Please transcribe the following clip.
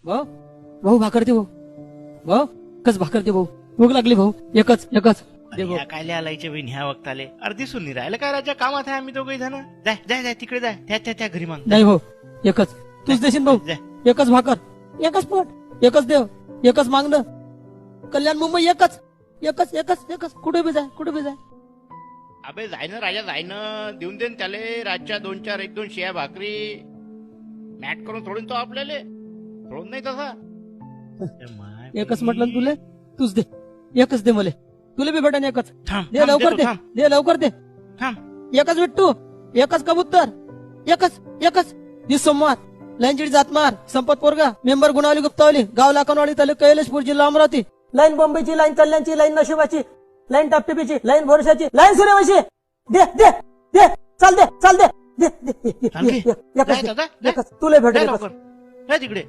भाऊ भाऊ भाकर दे भाऊ. भाऊ कस भाकर दे भाऊ. भूक लागली भाऊ. एकच एकच दे भाऊ. या काय आलायचे बहीण ह्या वक्ताले अर्धी सुनी राहिलं काय राजा कामात आहे आम्ही दोघे जण. जाय जाय जाय तिकडे जाय त्या घरी माग. नाही भाऊ एकच तूच देशील भाऊ. जाय. एकच भाकर एकच पोट एकच देव एकच मागणं. कल्याण मुंबई एकच एकच एकच एकच. कुठे बी जाय कुठे बी जाय. अबे जाय ना राजा जाय ना देऊन देन त्याले रातच्या 2-4 1-2 शिया भाकरी मॅट करून सोडून तो आपल्याला सोडून नाही तसा. एकच म्हटलं ना तुले. तूच दे एकच दे मले. तुला बी भेटन एकच. थांब दे लवकर दे. दे लवकर दे. थांब एकच विट्टू एकच कबूतर एकच एकच. दिस सोमवार लाईन जातमार संपत पोरगा मेंबर गुणावली गुप्तावली गाव लाखनवाडी तालुका कैलासपूर जिल्हा अमरावती. लाईन बॉम्बेची लाईन कल्याणची लाईन नशिबाची लाईन टापटिपीची लाईन भरोशाची लाईन सूर्यवंशी. दे दे दे चाल दे चाल दे दे दे चाल घे. एकच जाय दे. दादा, जाय. एकच तुला जाय भेटेल लवकर. जाय तिकडे